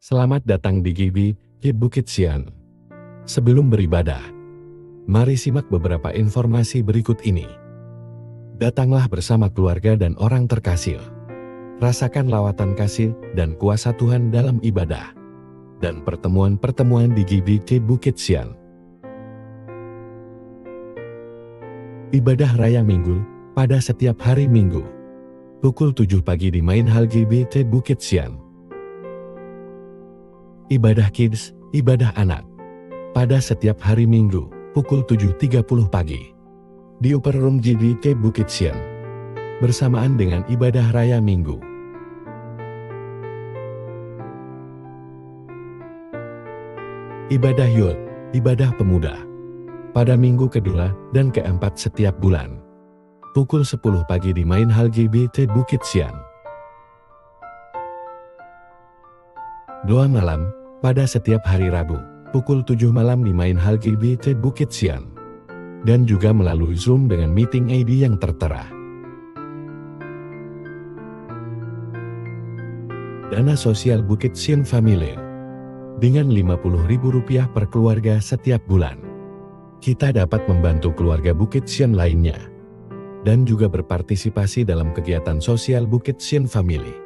Selamat datang di GBI Bukit Sian. Sebelum beribadah, mari simak beberapa informasi berikut ini. Datanglah bersama keluarga dan orang terkasih. Rasakan lawatan kasih dan kuasa Tuhan dalam ibadah dan pertemuan-pertemuan di GBI Bukit Sian. Ibadah Raya Minggu pada setiap hari Minggu. Pukul 7 pagi di Main Hall GBI Bukit Sian. Ibadah Kids, ibadah anak. Pada setiap hari Minggu, pukul 7.30 pagi. Di Upper Room GBI Bukit Sian. Bersamaan dengan ibadah Raya Minggu. Ibadah Youth, ibadah pemuda. Pada minggu kedua dan keempat setiap bulan. Pukul 10 pagi di Main Hall GBI Bukit Sian. Doa malam, pada setiap hari Rabu, pukul 7 malam di Main Hall GBI Bukit Sian. Dan juga melalui Zoom dengan meeting ID yang tertera. Dana sosial Bukit Sian Family. Dengan Rp50.000 per keluarga setiap bulan. Kita dapat membantu keluarga Bukit Sian lainnya. Dan juga berpartisipasi dalam kegiatan sosial Bukit Sian Family.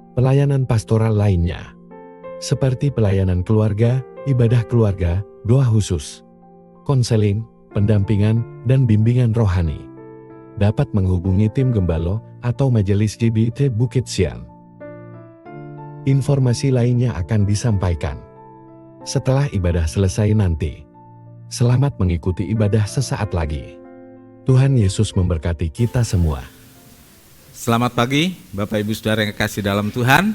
Pelayanan pastoral lainnya, seperti pelayanan keluarga, ibadah keluarga, doa khusus, konseling, pendampingan, dan bimbingan rohani. Dapat menghubungi tim Gembalo atau Majelis GBI Bukit Sian. Informasi lainnya akan disampaikan setelah ibadah selesai nanti. Selamat mengikuti ibadah sesaat lagi. Tuhan Yesus memberkati kita semua. Selamat pagi, Bapak Ibu Saudara yang kekasih dalam Tuhan.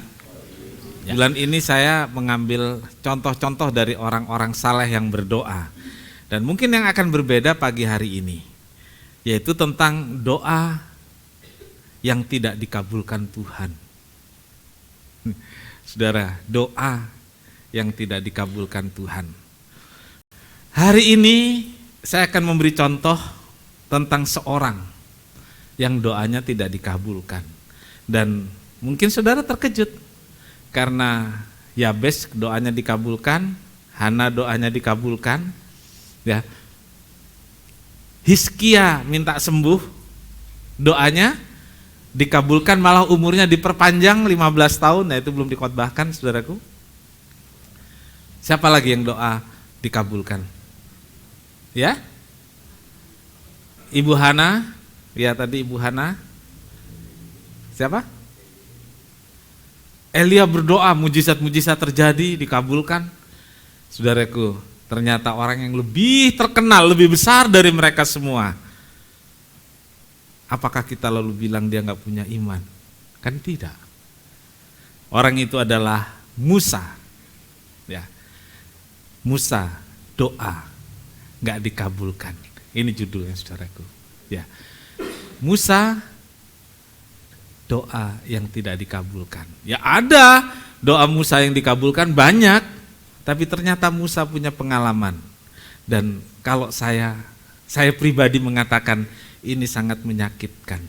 Bulan ini saya mengambil contoh-contoh dari orang-orang saleh yang berdoa. Dan mungkin yang akan berbeda pagi hari ini, yaitu tentang doa yang tidak dikabulkan Tuhan. Saudara, doa yang tidak dikabulkan Tuhan. Hari ini saya akan memberi contoh tentang seorang yang doanya tidak dikabulkan. Dan mungkin saudara terkejut karena Yabes doanya dikabulkan, Hana doanya dikabulkan, ya. Hizkia minta sembuh, doanya dikabulkan, malah umurnya diperpanjang 15 tahun, nah itu belum dikhotbahkan saudaraku. Siapa lagi yang doa dikabulkan? Ya? Ibu Hana. Ya tadi Ibu Hana. Siapa? Elia berdoa, mujizat-mujizat terjadi, dikabulkan. Saudaraku, ternyata orang yang lebih terkenal, lebih besar dari mereka semua. Apakah kita lalu bilang dia nggak punya iman? Kan tidak. Orang itu adalah Musa. Ya. Musa doa nggak dikabulkan. Ini judulnya saudaraku. Ya. Musa doa yang tidak dikabulkan. Ya ada doa Musa yang dikabulkan banyak, tapi ternyata Musa punya pengalaman. Dan kalau saya pribadi mengatakan ini sangat menyakitkan.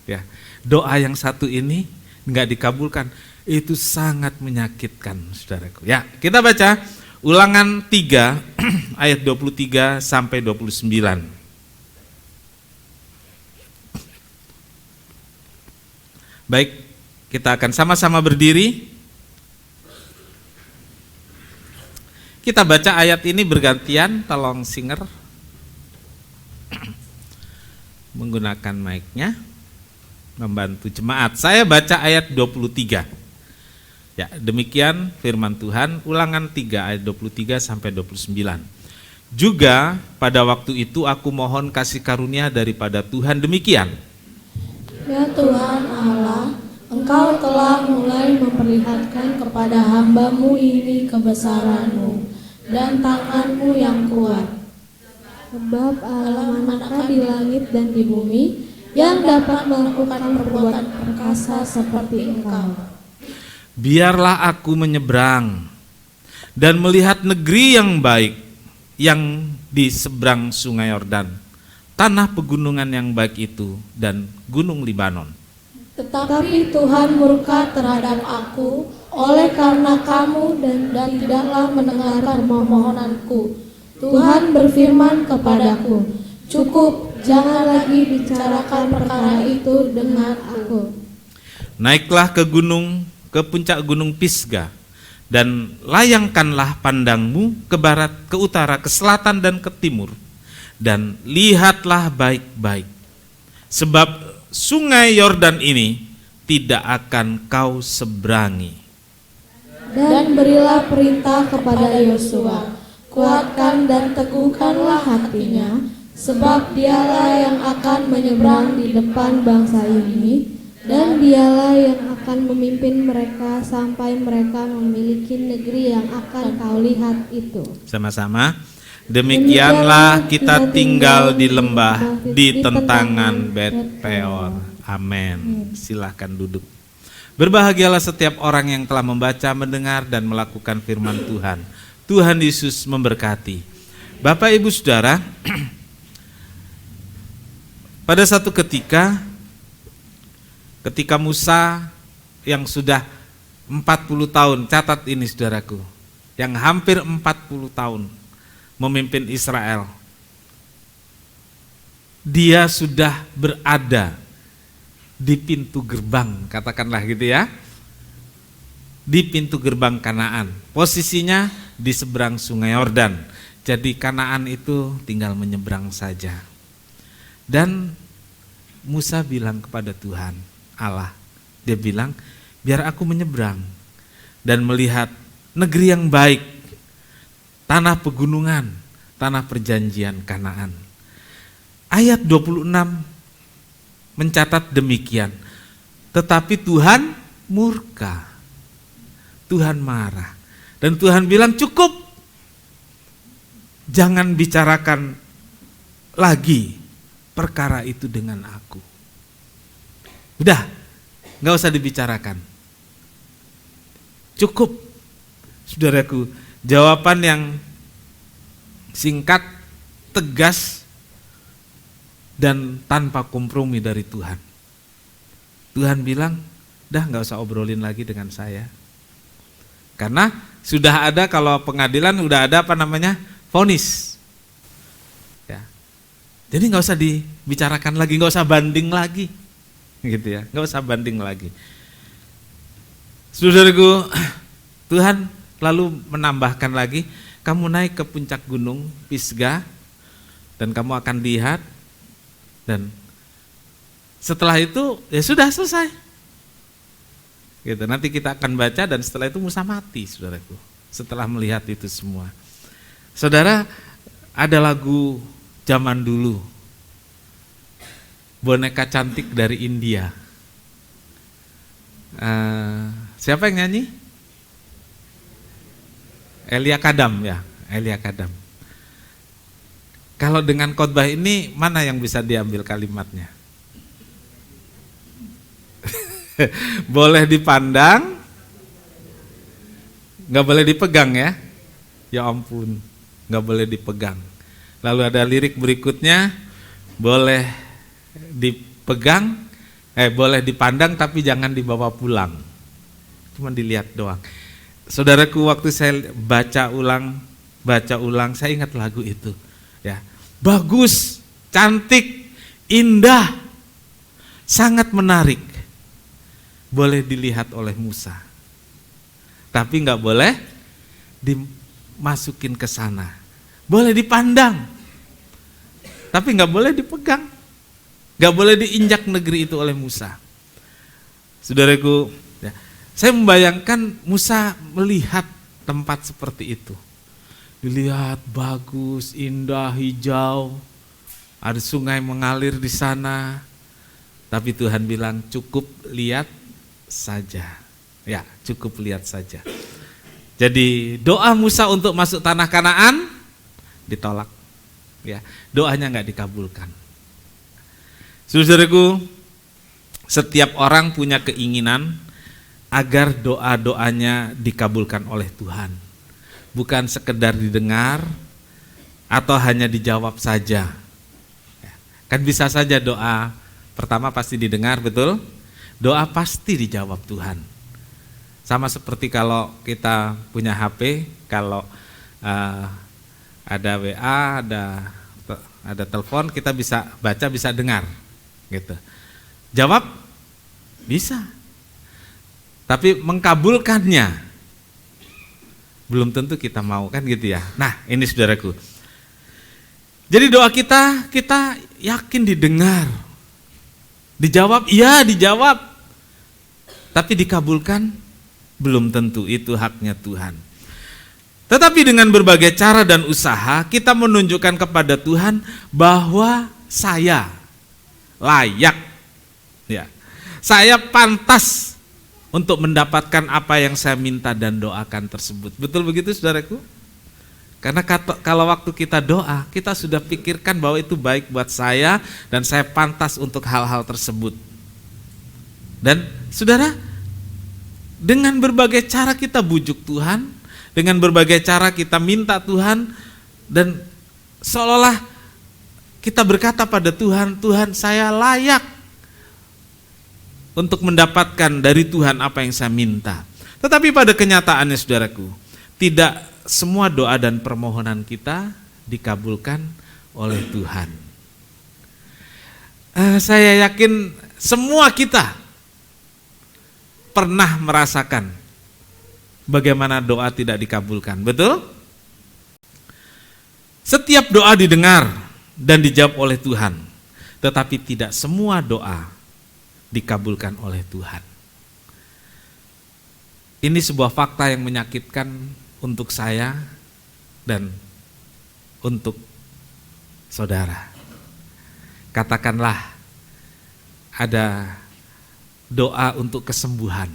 Ya, doa yang satu ini enggak dikabulkan, itu sangat menyakitkan, saudaraku. Ya, kita baca Ulangan 3 ayat 23 sampai 29. Baik, kita akan sama-sama berdiri. Kita baca ayat ini bergantian, tolong singer menggunakan mic-nya, membantu jemaat. Saya baca ayat 23. Ya, demikian firman Tuhan, Ulangan 3 ayat 23 sampai 29. Juga pada waktu itu aku mohon kasih karunia daripada Tuhan demikian. Ya Tuhan Allah, Engkau telah mulai memperlihatkan kepada hamba-Mu ini kebesaran-Mu dan tangan-Mu yang kuat. Sebab Allah manakah di langit dan di bumi yang dapat melakukan perbuatan perkasa seperti Engkau. Biarlah aku menyeberang dan melihat negeri yang baik yang di seberang sungai Yordan, tanah pegunungan yang baik itu dan gunung Libanon. Tetapi Tuhan murka terhadap aku oleh karena kamu dan tidaklah mendengar permohonanku. Tuhan berfirman kepadaku, cukup, jangan lagi bicarakan perkara itu dengan aku. Naiklah ke puncak gunung Pisga, dan layangkanlah pandangmu ke barat, ke utara, ke selatan, dan ke timur. Dan lihatlah baik-baik, sebab sungai Yordan ini tidak akan kau seberangi. Dan berilah perintah kepada Yosua, kuatkan dan teguhkanlah hatinya, sebab dialah yang akan menyeberang di depan bangsa ini, dan dialah yang akan memimpin mereka sampai mereka memiliki negeri yang akan kau lihat itu. Sama-sama. Demikianlah kita tinggal di lembah di tentangan Bet Peor. Amin. Silahkan duduk. Berbahagialah setiap orang yang telah membaca, mendengar, dan melakukan firman Tuhan. Tuhan Yesus memberkati. Bapak, Ibu, Saudara, pada satu ketika Musa yang sudah 40 tahun, catat ini saudaraku, yang hampir 40 tahun memimpin Israel, dia sudah berada di pintu gerbang, katakanlah gitu ya, di pintu gerbang Kanaan. Posisinya di seberang sungai Yordan. Jadi Kanaan itu tinggal menyeberang saja. Dan Musa bilang kepada Tuhan Allah, dia bilang, biar aku menyeberang dan melihat negeri yang baik, tanah pegunungan, tanah perjanjian Kanaan. Ayat 26 mencatat demikian. Tetapi Tuhan murka. Tuhan marah. Dan Tuhan bilang, cukup. Jangan bicarakan lagi perkara itu dengan aku. Udah, gak usah dibicarakan. Cukup. Saudaraku, jawaban yang singkat, tegas, dan tanpa kompromi dari Tuhan. Tuhan bilang, dah gak usah obrolin lagi dengan saya. Karena sudah ada, kalau pengadilan udah ada vonis. Ya. Jadi gak usah dibicarakan lagi, gak usah banding lagi. Gitu ya, gak usah banding lagi. Saudaraku, Tuhan lalu menambahkan lagi, kamu naik ke puncak gunung Pisga, dan kamu akan lihat. Dan setelah itu ya sudah selesai. Gitu. Nanti kita akan baca, dan setelah itu Musa mati, saudaraku. Setelah melihat itu semua. Saudara, ada lagu zaman dulu, boneka cantik dari India. Siapa yang nyanyi? Elia Kadam ya, Elia Kadam. Kalau dengan khotbah ini, mana yang bisa diambil kalimatnya? Boleh dipandang, gak boleh dipegang ya. Ya ampun, gak boleh dipegang. Lalu ada lirik berikutnya, boleh dipegang, boleh dipandang tapi jangan dibawa pulang. Cuma dilihat doang. Saudaraku, waktu saya baca ulang, saya ingat lagu itu. Ya, bagus, cantik, indah, sangat menarik. Boleh dilihat oleh Musa, tapi nggak boleh dimasukin ke sana. Boleh dipandang, tapi nggak boleh dipegang, nggak boleh diinjak negeri itu oleh Musa. Saudaraku, ya, saya membayangkan Musa melihat tempat seperti itu. Dilihat bagus, indah, hijau, ada sungai mengalir di sana. Tapi Tuhan bilang, cukup lihat saja. Ya, cukup lihat saja. Jadi doa Musa untuk masuk tanah Kanaan ditolak. Ya, doanya nggak dikabulkan. Saudaraku, setiap orang punya keinginan agar doa-doanya dikabulkan oleh Tuhan. Bukan sekedar didengar atau hanya dijawab saja. Kan bisa saja doa pertama pasti didengar, betul? Doa pasti dijawab Tuhan. Sama seperti kalau kita punya HP, kalau ada WA, ada telepon, kita bisa baca, bisa dengar, gitu. Jawab bisa, tapi mengkabulkannya belum tentu kita mau, kan gitu ya. Nah, ini saudaraku. Jadi doa kita yakin didengar, dijawab, iya dijawab, tapi dikabulkan belum tentu, itu haknya Tuhan. Tetapi dengan berbagai cara dan usaha kita menunjukkan kepada Tuhan bahwa saya layak, ya, saya pantas untuk mendapatkan apa yang saya minta dan doakan tersebut. Betul begitu saudaraku? Karena kalau waktu kita doa, kita sudah pikirkan bahwa itu baik buat saya dan saya pantas untuk hal-hal tersebut. Dan saudara, dengan berbagai cara kita bujuk Tuhan, dengan berbagai cara kita minta Tuhan, dan seolah-olah kita berkata pada Tuhan, Tuhan saya layak untuk mendapatkan dari Tuhan apa yang saya minta. Tetapi pada kenyataannya saudaraku, tidak semua doa dan permohonan kita dikabulkan oleh Tuhan. Saya yakin semua kita pernah merasakan bagaimana doa tidak dikabulkan, betul? Setiap doa didengar dan dijawab oleh Tuhan, tetapi tidak semua doa dikabulkan oleh Tuhan. Ini sebuah fakta yang menyakitkan untuk saya dan untuk saudara. Katakanlah ada doa untuk kesembuhan,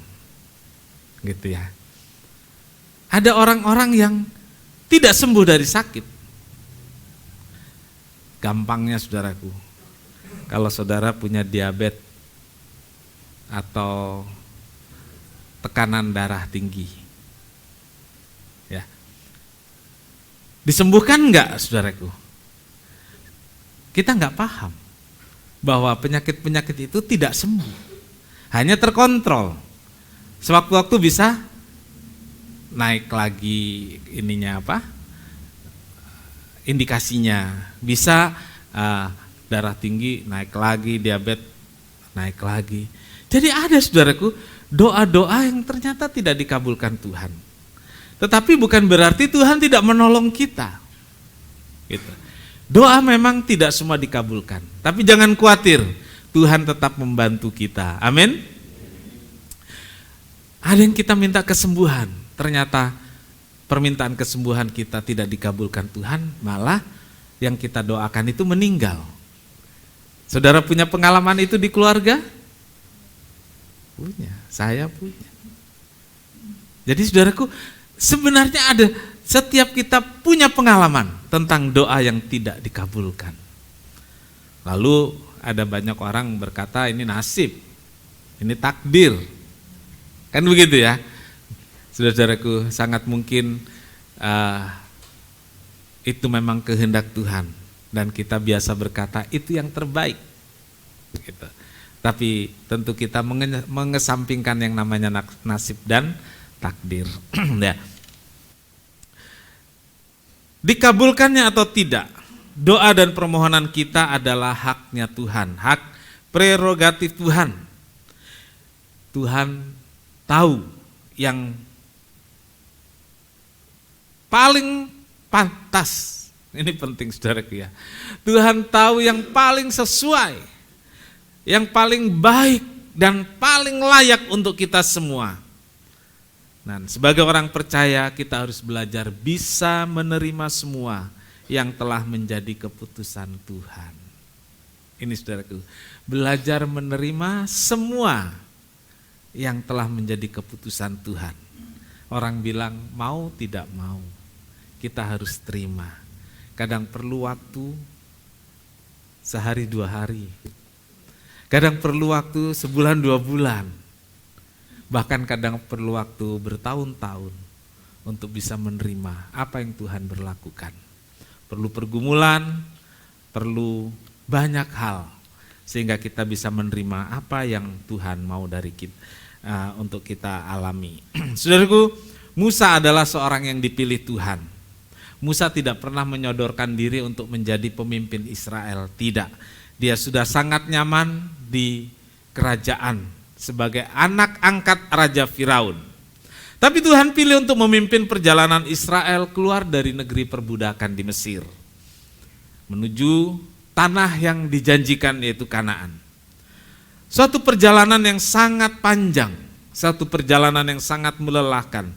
gitu ya. Ada orang-orang yang tidak sembuh dari sakit. Gampangnya saudaraku, kalau saudara punya diabetes atau tekanan darah tinggi, ya, disembuhkan enggak saudaraku? Kita enggak paham bahwa penyakit-penyakit itu tidak sembuh, hanya terkontrol. Sewaktu-waktu bisa naik lagi ininya indikasinya, bisa darah tinggi naik lagi, diabetes naik lagi. Jadi ada saudaraku doa-doa yang ternyata tidak dikabulkan Tuhan. Tetapi bukan berarti Tuhan tidak menolong kita, gitu. Doa memang tidak semua dikabulkan, tapi jangan khawatir, Tuhan tetap membantu kita. Amin. Ada yang kita minta kesembuhan, ternyata permintaan kesembuhan kita tidak dikabulkan Tuhan, malah yang kita doakan itu meninggal. Saudara punya pengalaman itu di keluarga? Punya, saya punya. Jadi saudaraku, sebenarnya ada, setiap kita punya pengalaman tentang doa yang tidak dikabulkan. Lalu ada banyak orang berkata ini nasib, ini takdir. Kan begitu ya. Saudara-saudaraku, sangat mungkin itu memang kehendak Tuhan dan kita biasa berkata itu yang terbaik, gitu. Tapi tentu kita mengesampingkan yang namanya nasib dan takdir. Ya. Dikabulkannya atau tidak, doa dan permohonan kita adalah haknya Tuhan, hak prerogatif Tuhan. Tuhan tahu yang paling pantas. Ini penting saudaraku ya. Tuhan tahu yang paling sesuai, yang paling baik dan paling layak untuk kita semua. Dan sebagai orang percaya kita harus belajar bisa menerima semua yang telah menjadi keputusan Tuhan. Ini saudaraku, belajar menerima semua yang telah menjadi keputusan Tuhan. Orang bilang mau tidak mau, kita harus terima. Kadang perlu waktu sehari 2 hari, kadang perlu waktu sebulan 2 bulan, bahkan kadang perlu waktu bertahun-tahun untuk bisa menerima apa yang Tuhan berlakukan. Perlu pergumulan, perlu banyak hal sehingga kita bisa menerima apa yang Tuhan mau dari kita, untuk kita alami. Saudaraku, Musa adalah seorang yang dipilih Tuhan. Musa tidak pernah menyodorkan diri untuk menjadi pemimpin Israel, tidak. Dia sudah sangat nyaman di kerajaan sebagai anak angkat Raja Firaun. Tapi Tuhan pilih untuk memimpin perjalanan Israel keluar dari negeri perbudakan di Mesir, menuju tanah yang dijanjikan, yaitu Kanaan. Suatu perjalanan yang sangat panjang, suatu perjalanan yang sangat melelahkan.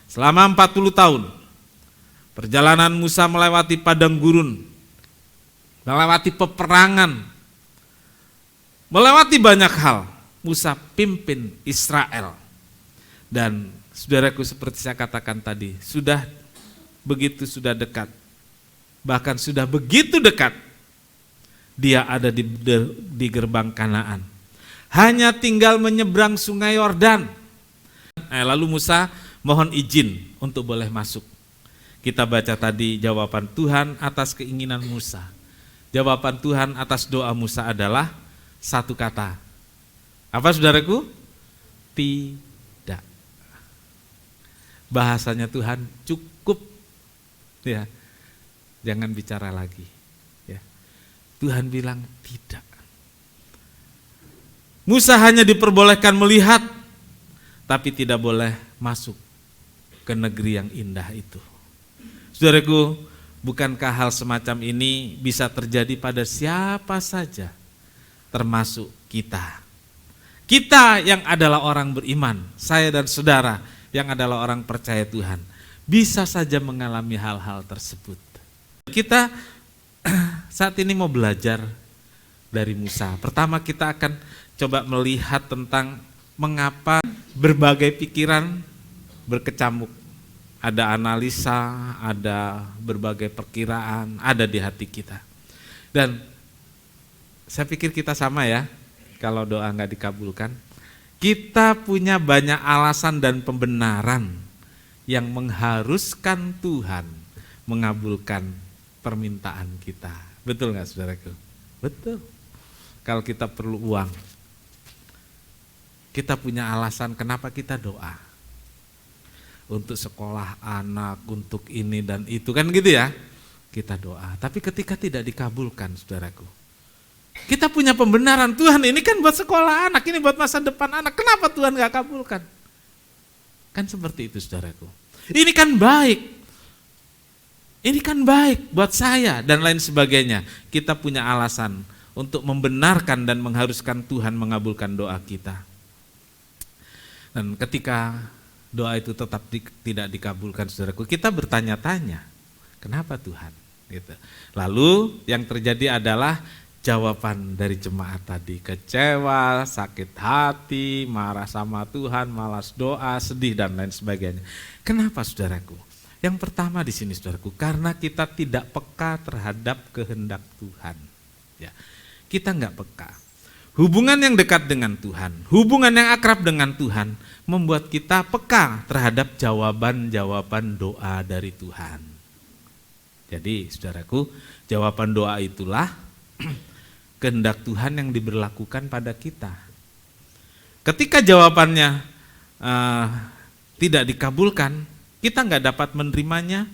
Selama 40 tahun, perjalanan Musa melewati padang gurun, melewati peperangan, melewati banyak hal. Musa pimpin Israel. Dan saudaraku, seperti saya katakan tadi, sudah dekat. Bahkan sudah begitu dekat, dia ada di gerbang Kanaan. Hanya tinggal menyeberang sungai Yordan. Lalu Musa mohon izin untuk boleh masuk. Kita baca tadi jawaban Tuhan atas keinginan Musa. Jawaban Tuhan atas doa Musa adalah satu kata. Apa saudaraku? Tidak. Bahasanya Tuhan cukup. Ya. Jangan bicara lagi. Ya. Tuhan bilang tidak. Musa hanya diperbolehkan melihat, tapi tidak boleh masuk ke negeri yang indah itu. Saudaraku, bukankah hal semacam ini bisa terjadi pada siapa saja, termasuk kita? Kita yang adalah orang beriman, saya dan saudara yang adalah orang percaya Tuhan, bisa saja mengalami hal-hal tersebut. Kita saat ini mau belajar dari Musa. Pertama kita akan coba melihat tentang mengapa berbagai pikiran berkecamuk. Ada analisa, ada berbagai perkiraan, ada di hati kita. Dan saya pikir kita sama ya, kalau doa nggak dikabulkan. Kita punya banyak alasan dan pembenaran yang mengharuskan Tuhan mengabulkan permintaan kita. Betul nggak saudaraku? Betul. Kalau kita perlu uang, kita punya alasan kenapa kita doa. Untuk sekolah anak, untuk ini dan itu, kan gitu ya. Kita doa, tapi ketika tidak dikabulkan saudaraku, kita punya pembenaran, Tuhan ini kan buat sekolah anak, ini buat masa depan anak, kenapa Tuhan gak kabulkan? Kan seperti itu saudaraku. Ini kan baik buat saya dan lain sebagainya. Kita punya alasan untuk membenarkan dan mengharuskan Tuhan mengabulkan doa kita. Dan ketika doa itu tetap tidak dikabulkan saudaraku, kita bertanya-tanya, kenapa Tuhan? Gitu. Lalu yang terjadi adalah jawaban dari jemaat tadi, kecewa, sakit hati, marah sama Tuhan, malas doa, sedih dan lain sebagainya. Kenapa saudaraku? Yang pertama di sini saudaraku, karena kita tidak peka terhadap kehendak Tuhan. Ya, kita nggak peka. Hubungan yang dekat dengan Tuhan, hubungan yang akrab dengan Tuhan membuat kita peka terhadap jawaban-jawaban doa dari Tuhan. Jadi saudaraku, jawaban doa itulah kehendak Tuhan yang diberlakukan pada kita. Ketika jawabannya tidak dikabulkan, kita nggak dapat menerimanya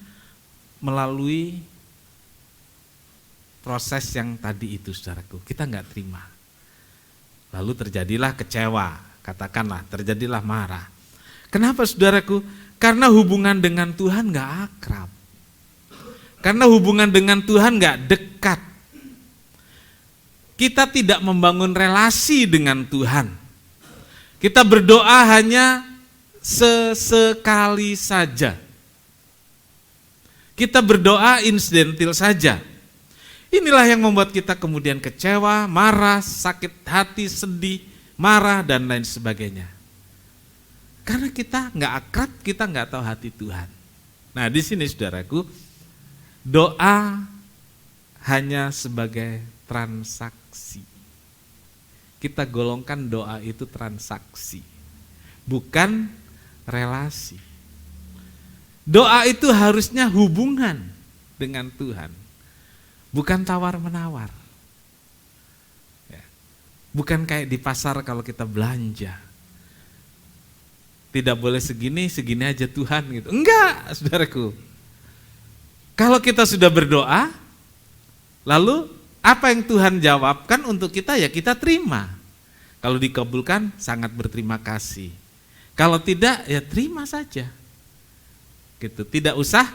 melalui proses yang tadi itu saudaraku, kita nggak terima. Lalu terjadilah kecewa, katakanlah terjadilah marah. Kenapa saudaraku? Karena hubungan dengan Tuhan gak akrab. Karena hubungan dengan Tuhan gak dekat. Kita tidak membangun relasi dengan Tuhan. Kita berdoa hanya sesekali saja. Kita berdoa insidental saja. Inilah yang membuat kita kemudian kecewa, marah, sakit hati, sedih, marah, dan lain sebagainya. Karena kita nggak akrab, kita nggak tahu hati Tuhan. Nah di sini saudaraku, doa hanya sebagai transaksi. Kita golongkan doa itu transaksi, bukan relasi. Doa itu harusnya hubungan dengan Tuhan. Bukan tawar-menawar. Ya. Bukan kayak di pasar kalau kita belanja. tidak boleh segini aja Tuhan gitu. Enggak, saudaraku. Kalau kita sudah berdoa, lalu apa yang Tuhan jawabkan untuk kita ya kita terima. Kalau dikabulkan sangat berterima kasih. Kalau tidak ya terima saja. Gitu. Tidak usah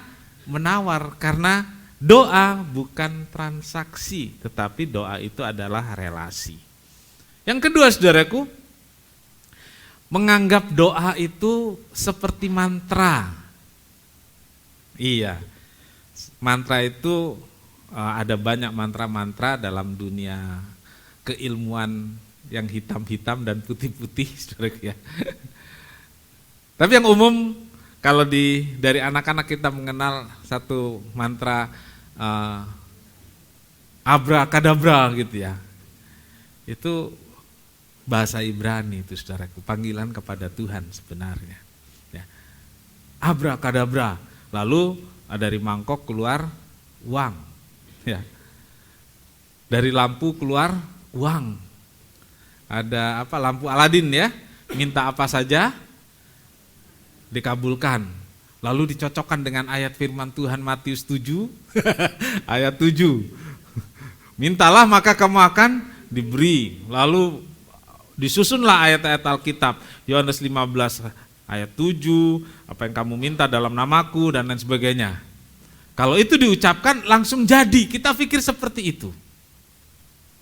menawar karena doa bukan transaksi, tetapi doa itu adalah relasi. Yang kedua, saudaraku, menganggap doa itu seperti mantra. Iya. Mantra itu ada banyak mantra-mantra dalam dunia keilmuan yang hitam-hitam dan putih-putih, saudaraku ya. Tapi yang umum kalau dari anak-anak kita mengenal satu mantra abrakadabra gitu ya. Itu bahasa Ibrani itu, saudaraku, panggilan kepada Tuhan sebenarnya. Ya. Abrakadabra, lalu dari mangkok keluar uang, ya. Dari lampu keluar uang. Ada lampu Aladin ya, minta apa saja dikabulkan. Lalu dicocokkan dengan ayat firman Tuhan Matius 7 ayat 7. Mintalah maka kamu akan diberi. Lalu disusunlah ayat-ayat Alkitab. Yohanes 15 ayat 7, apa yang kamu minta dalam namaku dan lain sebagainya. Kalau itu diucapkan langsung jadi, kita pikir seperti itu.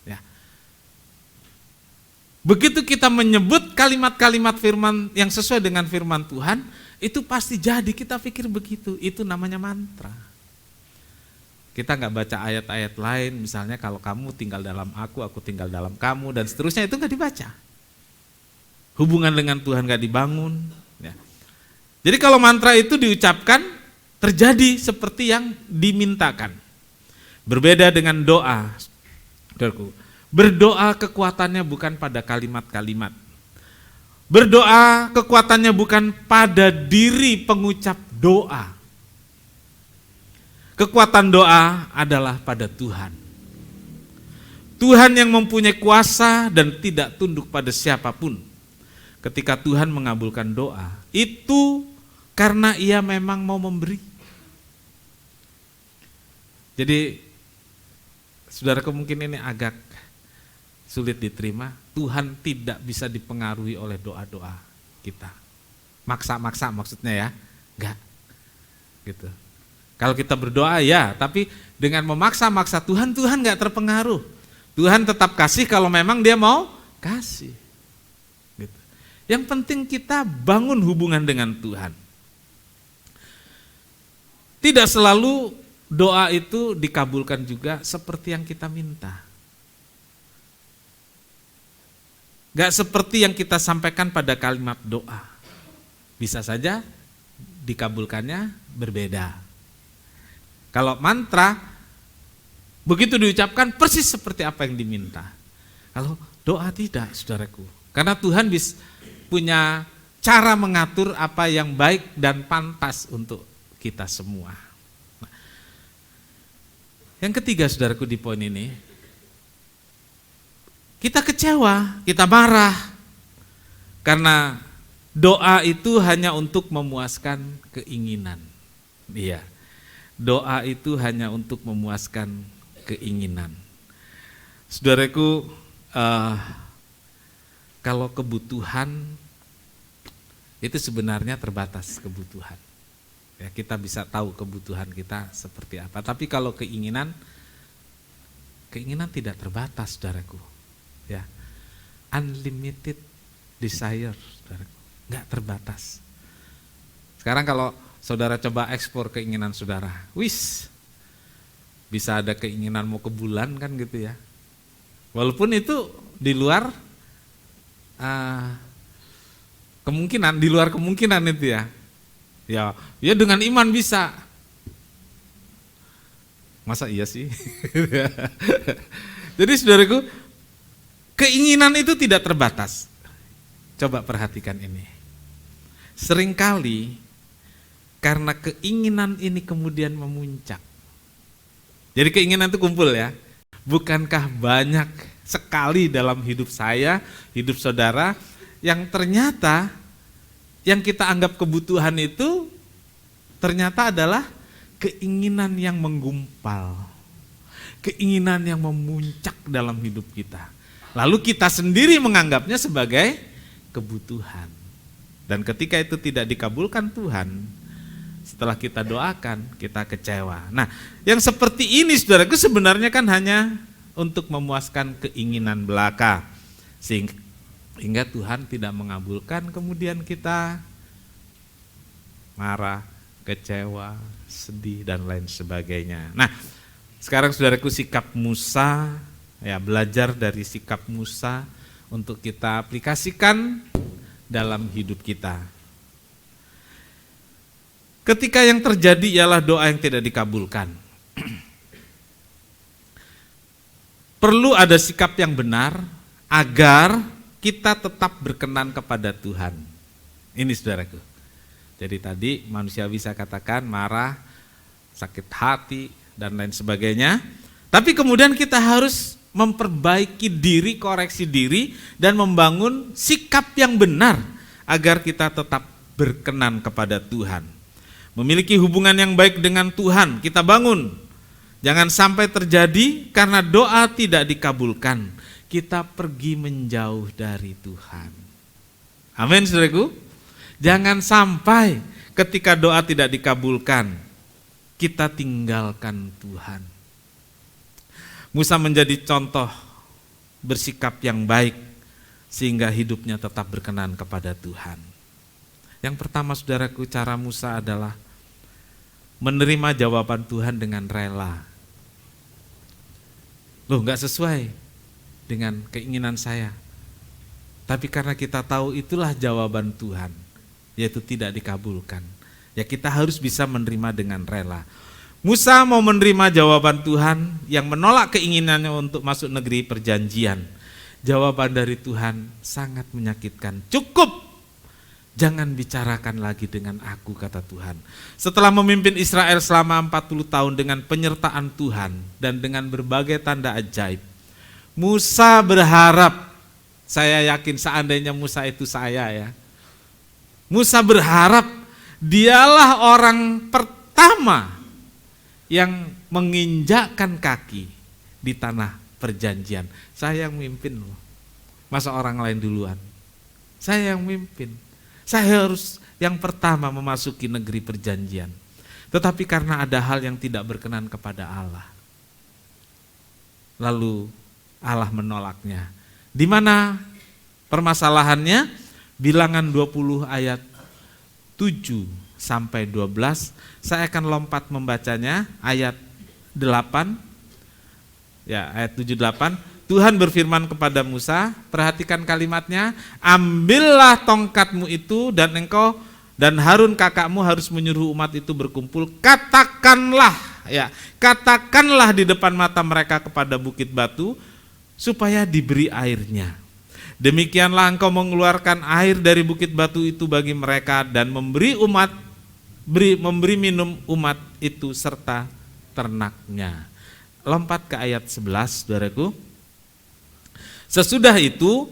Ya. Begitu kita menyebut kalimat-kalimat firman yang sesuai dengan firman Tuhan, itu pasti jadi, kita pikir begitu. Itu namanya mantra. Kita nggak baca ayat-ayat lain, misalnya kalau kamu tinggal dalam aku tinggal dalam kamu, dan seterusnya, itu nggak dibaca. Hubungan dengan Tuhan nggak dibangun. Ya. Jadi kalau mantra itu diucapkan, terjadi seperti yang dimintakan. Berbeda dengan doa. Berdoa kekuatannya bukan pada kalimat-kalimat. Berdoa kekuatannya bukan pada diri pengucap doa. Kekuatan doa adalah pada Tuhan. Tuhan yang mempunyai kuasa dan tidak tunduk pada siapapun. Ketika Tuhan mengabulkan doa, itu karena Ia memang mau memberi. Jadi, saudaraku, mungkin ini agak sulit diterima. Tuhan tidak bisa dipengaruhi oleh doa-doa kita. Maksa-maksa maksudnya ya, enggak. Gitu. Kalau kita berdoa ya, tapi dengan memaksa-maksa Tuhan enggak terpengaruh. Tuhan tetap kasih kalau memang Dia mau kasih. Gitu. Yang penting kita bangun hubungan dengan Tuhan. Tidak selalu doa itu dikabulkan juga seperti yang kita minta. Gak seperti yang kita sampaikan pada kalimat doa. Bisa saja dikabulkannya berbeda. Kalau mantra, begitu diucapkan persis seperti apa yang diminta. Kalau doa tidak, saudaraku. Karena Tuhan punya cara mengatur apa yang baik dan pantas untuk kita semua. Yang ketiga, saudaraku, di poin ini, kita kecewa, kita marah, karena doa itu hanya untuk memuaskan keinginan. Iya, doa itu hanya untuk memuaskan keinginan. Saudaraku, kalau kebutuhan itu sebenarnya terbatas kebutuhan. Ya, kita bisa tahu kebutuhan kita seperti apa. Tapi kalau keinginan tidak terbatas, saudaraku. Ya, unlimited desire, saudaraku, nggak terbatas. Sekarang kalau saudara coba ekspor keinginan saudara, bisa ada keinginan mau ke bulan kan gitu ya. Walaupun itu di luar kemungkinan itu ya. Ya dengan iman bisa. Masa iya sih? Jadi saudaraku, keinginan itu tidak terbatas. Coba perhatikan ini. Seringkali karena keinginan ini kemudian memuncak. Jadi keinginan itu kumpul ya. Bukankah banyak sekali dalam hidup saya, hidup saudara, yang ternyata yang kita anggap kebutuhan itu ternyata adalah keinginan yang menggumpal, keinginan yang memuncak dalam hidup kita. Lalu kita sendiri menganggapnya sebagai kebutuhan. Dan ketika itu tidak dikabulkan Tuhan, setelah kita doakan, kita kecewa. Nah, yang seperti ini saudaraku sebenarnya kan hanya untuk memuaskan keinginan belaka. Sehingga Tuhan tidak mengabulkan, kemudian kita marah, kecewa, sedih, dan lain sebagainya. Nah, sekarang saudaraku sikap Musa, ya belajar dari sikap Musa untuk kita aplikasikan dalam hidup kita. Ketika yang terjadi ialah doa yang tidak dikabulkan. Perlu ada sikap yang benar agar kita tetap berkenan kepada Tuhan. Ini saudaraku. Jadi tadi manusia bisa katakan marah, sakit hati, dan lain sebagainya. Tapi kemudian kita harus memperbaiki diri, koreksi diri, dan membangun sikap yang benar agar kita tetap berkenan kepada Tuhan. Memiliki hubungan yang baik dengan Tuhan, kita bangun. Jangan sampai terjadi karena doa tidak dikabulkan, kita pergi menjauh dari Tuhan. Amin saudaraku. Jangan sampai ketika doa tidak dikabulkan, kita tinggalkan Tuhan. Musa menjadi contoh bersikap yang baik sehingga hidupnya tetap berkenan kepada Tuhan. Yang pertama saudaraku, cara Musa adalah menerima jawaban Tuhan dengan rela. Loh, enggak sesuai dengan keinginan saya. Tapi karena kita tahu itulah jawaban Tuhan, yaitu tidak dikabulkan. Ya kita harus bisa menerima dengan rela. Musa mau menerima jawaban Tuhan yang menolak keinginannya untuk masuk negeri perjanjian. Jawaban dari Tuhan sangat menyakitkan. Cukup, jangan bicarakan lagi dengan aku, kata Tuhan. Setelah memimpin Israel selama 40 tahun dengan penyertaan Tuhan dan dengan berbagai tanda ajaib, Musa berharap, saya yakin seandainya Musa itu saya ya, Musa berharap dialah orang pertama yang menginjakkan kaki di tanah perjanjian. Saya yang mimpin loh, masa orang lain duluan? Saya yang mimpin. Saya harus yang pertama memasuki negeri perjanjian. Tetapi karena ada hal yang tidak berkenan kepada Allah, lalu Allah menolaknya. Di mana permasalahannya? Bilangan 20 ayat 7 sampai 12. Saya akan lompat membacanya ayat 8. Ya, ayat 7-8. Tuhan berfirman kepada Musa, perhatikan kalimatnya, ambillah tongkatmu itu dan engkau dan Harun kakakmu harus menyuruh umat itu berkumpul. Katakanlah di depan mata mereka kepada bukit batu supaya diberi airnya. Demikianlah engkau mengeluarkan air dari bukit batu itu bagi mereka dan memberi minum umat itu serta ternaknya. Lompat ke ayat 11, saudaraku. Sesudah itu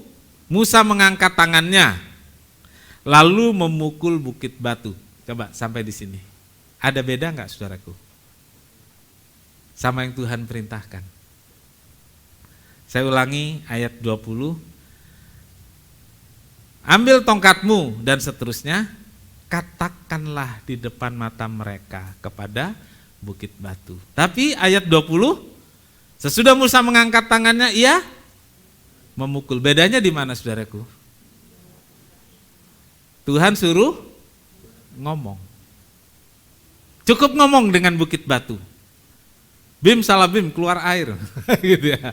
Musa mengangkat tangannya lalu memukul bukit batu. Coba sampai di sini. Ada beda enggak saudaraku? Sama yang Tuhan perintahkan. Saya ulangi ayat 20. Ambil tongkatmu dan seterusnya, katakanlah di depan mata mereka kepada bukit batu. Tapi ayat 20, sesudah Musa mengangkat tangannya, ia memukul. Bedanya di mana saudaraku? Tuhan suruh ngomong. Cukup ngomong dengan bukit batu. Bim salah bim, keluar air. Gitu ya.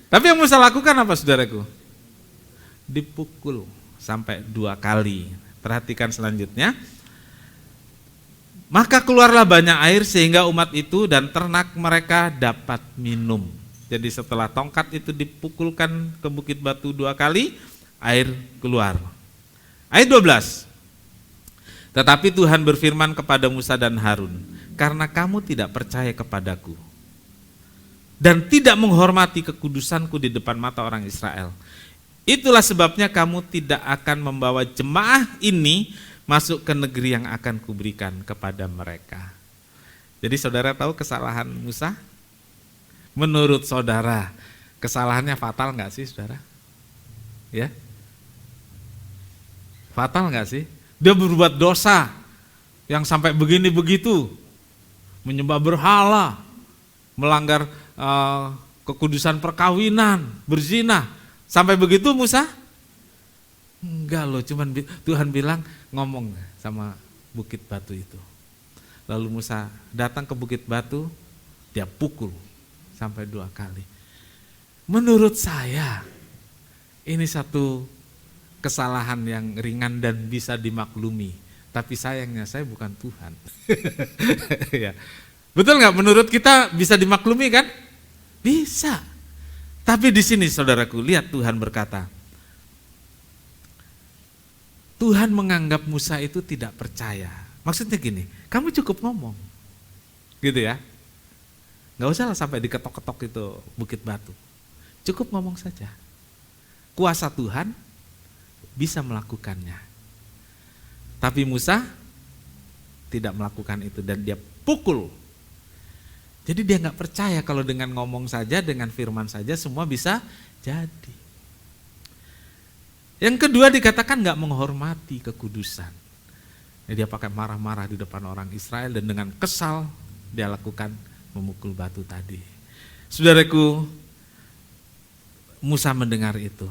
Tapi yang Musa lakukan apa saudaraku? Dipukul sampai 2 kali. Perhatikan selanjutnya. Maka keluarlah banyak air sehingga umat itu dan ternak mereka dapat minum. Jadi setelah tongkat itu dipukulkan ke bukit batu 2 kali, air keluar. Ayat 12. Tetapi Tuhan berfirman kepada Musa dan Harun, karena kamu tidak percaya kepadaku dan tidak menghormati kekudusanku di depan mata orang Israel, Itulah sebabnya kamu tidak akan membawa jemaah ini masuk ke negeri yang akan kuberikan kepada mereka. Jadi saudara tahu kesalahan Musa? Menurut saudara, kesalahannya fatal nggak sih saudara? Ya, fatal nggak sih? Dia berbuat dosa yang sampai begini begitu, menyembah berhala, melanggar kekudusan perkawinan, berzina, sampai begitu Musa? Enggak loh, cuman Tuhan bilang ngomong sama bukit batu itu. Lalu Musa datang ke bukit batu, dia pukul sampai 2 kali. Menurut saya ini satu kesalahan yang ringan dan bisa dimaklumi. Tapi sayangnya saya bukan Tuhan. Ya. Betul nggak? Menurut kita bisa dimaklumi kan? Bisa. Tapi di sini saudaraku, lihat Tuhan berkata, Tuhan menganggap Musa itu tidak percaya. Maksudnya gini, kamu cukup ngomong. Gitu ya. Nggak usah lah sampai diketok-ketok itu bukit batu. Cukup ngomong saja. Kuasa Tuhan bisa melakukannya. Tapi Musa tidak melakukan itu dan dia pukul. Jadi dia nggak percaya kalau dengan ngomong saja, dengan firman saja semua bisa jadi. Yang kedua dikatakan nggak menghormati kekudusan. Dia pakai marah-marah di depan orang Israel dan dengan kesal dia lakukan memukul batu tadi. Saudaraku, Musa mendengar itu.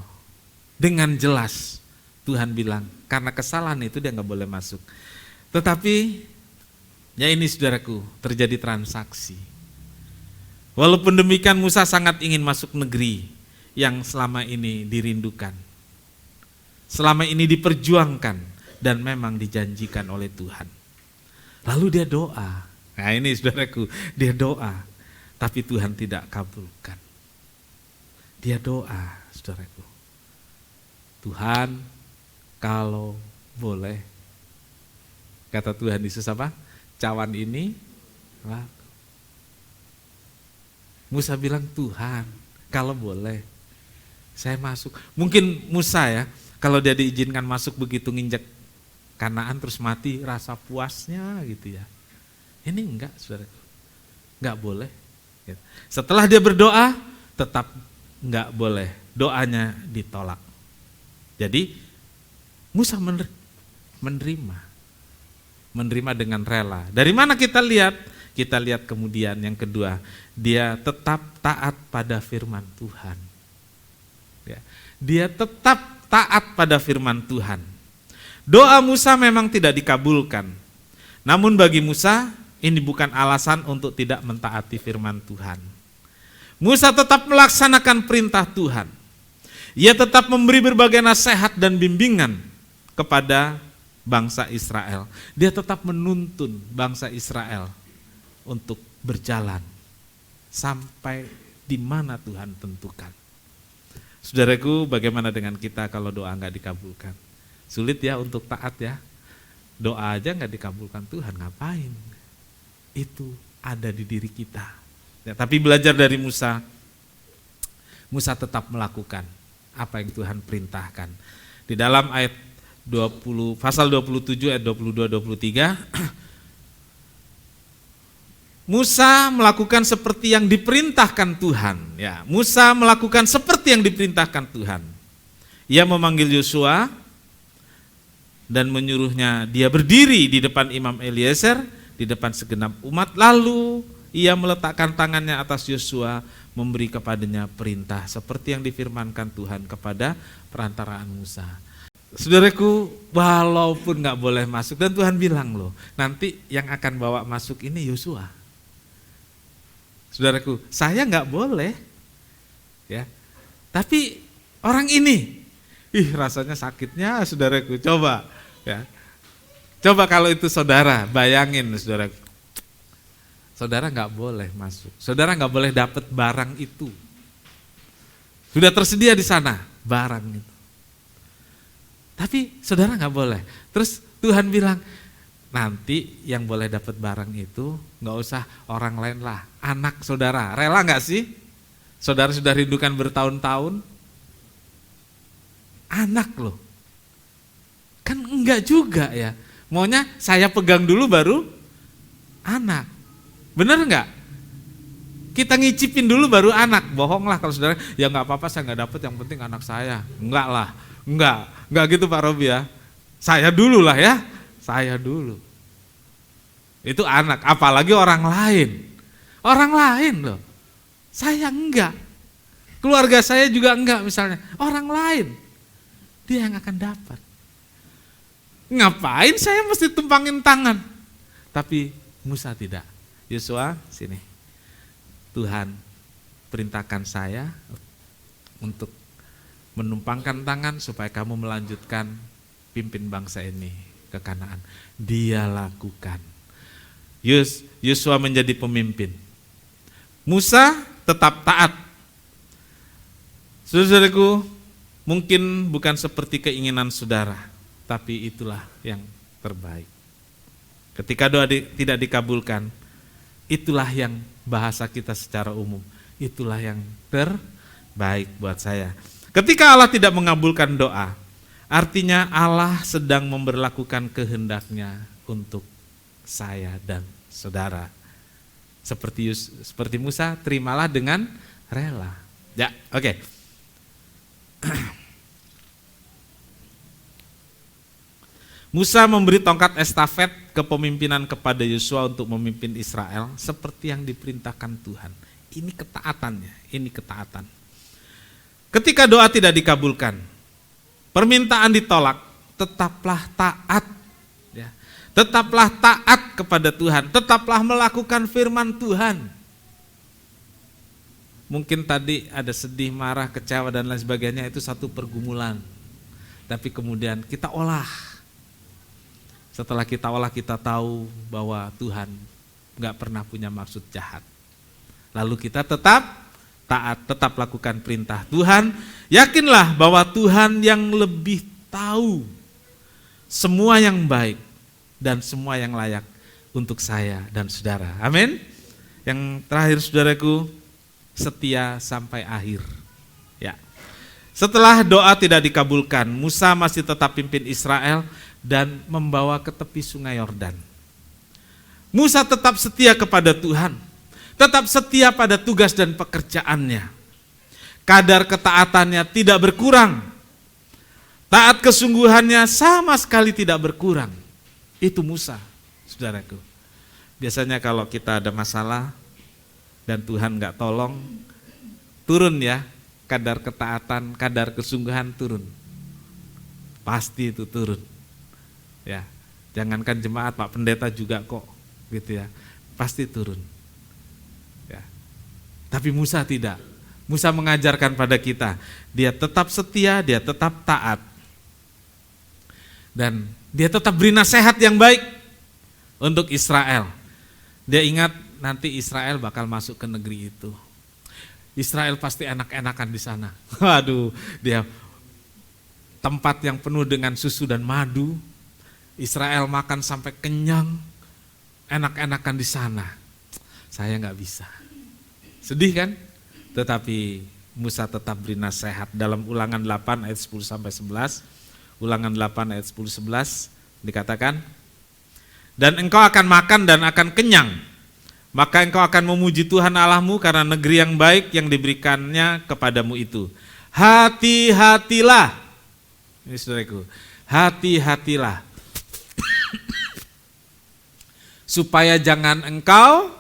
Dengan jelas Tuhan bilang, karena kesalahan itu dia nggak boleh masuk. Tetapi, ya ini saudaraku, terjadi transaksi. Walaupun demikian Musa sangat ingin masuk negeri yang selama ini dirindukan. Selama ini diperjuangkan dan memang dijanjikan oleh Tuhan. Lalu dia doa. Nah ini saudaraku, dia doa. Tapi Tuhan tidak kabulkan. Dia doa, saudaraku. Tuhan, kalau boleh, kata Tuhan Yesus apa? Cawan ini laku. Musa bilang, Tuhan, kalau boleh, saya masuk. Mungkin Musa ya, kalau dia diizinkan masuk begitu nginjak Kanaan terus mati, rasa puasnya gitu ya. Ini enggak, saudaraku, enggak boleh. Setelah dia berdoa, tetap enggak boleh, doanya ditolak. Jadi Musa menerima dengan rela. Dari mana kita lihat? Kita lihat kemudian yang kedua, dia tetap taat pada firman Tuhan. Ya, dia tetap taat pada firman Tuhan. Doa Musa memang tidak dikabulkan. Namun bagi Musa, ini bukan alasan untuk tidak mentaati firman Tuhan. Musa tetap melaksanakan perintah Tuhan. Ia tetap memberi berbagai nasihat dan bimbingan kepada bangsa Israel. Dia tetap menuntun bangsa Israel untuk berjalan sampai di mana Tuhan tentukan. Saudaraku, bagaimana dengan kita kalau doa nggak dikabulkan? Sulit ya untuk taat ya. Doa aja nggak dikabulkan, Tuhan ngapain? Itu ada di diri kita. Ya, tapi belajar dari Musa, Musa tetap melakukan apa yang Tuhan perintahkan. Di dalam ayat 20, pasal 27 ayat 22-23, Musa melakukan seperti yang diperintahkan Tuhan. Ya, Musa melakukan seperti yang diperintahkan Tuhan. Ia memanggil Yosua dan menyuruhnya dia berdiri di depan Imam Eliezer, di depan segenap umat. Lalu ia meletakkan tangannya atas Yosua, memberi kepadanya perintah seperti yang difirmankan Tuhan kepada perantaraan Musa. Saudaraku, walaupun nggak boleh masuk, dan Tuhan bilang loh, nanti yang akan bawa masuk ini Yosua. Saudaraku, saya nggak boleh, ya. Tapi orang ini, rasanya sakitnya, saudaraku. Coba, ya. Coba kalau itu saudara, bayangin, saudaraku. Saudara nggak boleh masuk, saudara nggak boleh dapat barang itu. Sudah tersedia di sana barang itu. Tapi saudara nggak boleh. Terus Tuhan bilang, nanti yang boleh dapat barang itu nggak usah orang lain lah, anak saudara. Rela nggak sih? Saudara sudah rindukan bertahun-tahun. anak loh. Kan enggak juga ya. Maunya saya pegang dulu baru anak. Bener enggak? Kita ngicipin dulu baru anak. Bohong lah kalau saudara, ya enggak apa-apa saya enggak dapet, yang penting anak saya. Enggak lah, enggak gitu Pak Robi ya. Saya dulu lah ya, saya dulu. Itu anak, apalagi orang lain. Orang lain loh. Saya enggak. Keluarga saya juga enggak misalnya. Orang lain. Dia yang akan dapat. Ngapain saya mesti tumpangin tangan? Tapi Musa tidak. Yosua, sini. Tuhan perintahkan saya untuk menumpangkan tangan supaya kamu melanjutkan pimpin bangsa ini ke Kanaan. Dia lakukan. Yosua menjadi pemimpin. Musa tetap taat. Saudaraku, mungkin bukan seperti keinginan saudara, tapi itulah yang terbaik. Ketika doa tidak dikabulkan, itulah yang bahasa kita secara umum, itulah yang terbaik buat saya. Ketika Allah tidak mengabulkan doa, artinya Allah sedang memberlakukan kehendaknya untuk saya dan saudara. Seperti Musa, terimalah dengan rela. Ya, oke. Musa memberi tongkat estafet kepemimpinan kepada Yosua untuk memimpin Israel seperti yang diperintahkan Tuhan. Ini ketaatannya, ini ketaatan. Ketika doa tidak dikabulkan, permintaan ditolak, tetaplah taat. Ya. Tetaplah taat kepada Tuhan, tetaplah melakukan firman Tuhan. Mungkin tadi ada sedih, marah, kecewa dan lain sebagainya, itu satu pergumulan. Tapi kemudian kita olah. Setelah kita olah, kita tahu bahwa Tuhan gak pernah punya maksud jahat. Lalu kita tetap taat, tetap lakukan perintah Tuhan. Yakinlah bahwa Tuhan yang lebih tahu semua yang baik dan semua yang layak untuk saya dan saudara. Amin. Yang terakhir saudaraku, setia sampai akhir. Ya. Setelah doa tidak dikabulkan, Musa masih tetap pimpin Israel dan membawa ke tepi sungai Yordan. Musa tetap setia kepada Tuhan, tetap setia pada tugas dan pekerjaannya. Kadar ketaatannya tidak berkurang. Taat kesungguhannya sama sekali tidak berkurang. Itu Musa, saudaraku. Biasanya kalau kita ada masalah dan Tuhan gak tolong, turun ya, kadar ketaatan, kadar kesungguhan turun. Pasti itu turun. Ya, jangankan jemaat, Pak Pendeta juga kok, gitu ya, pasti turun. Ya. Tapi Musa tidak. Musa mengajarkan pada kita, dia tetap setia, dia tetap taat, dan dia tetap beri nasihat yang baik untuk Israel. Dia ingat nanti Israel bakal masuk ke negeri itu. Israel pasti enak-enakan di sana. Waduh, dia tempat yang penuh dengan susu dan madu. Israel makan sampai kenyang, enak-enakan di sana. Saya nggak bisa. Sedih kan? Tetapi Musa tetap beri nasihat dalam Ulangan 8 ayat 10 sampai 11. Ulangan 8 ayat 10-11 dikatakan, dan engkau akan makan dan akan kenyang, maka engkau akan memuji Tuhan Allahmu karena negeri yang baik yang diberikannya kepadamu itu. Hati-hatilah, ini saudaraku, hati-hatilah supaya jangan engkau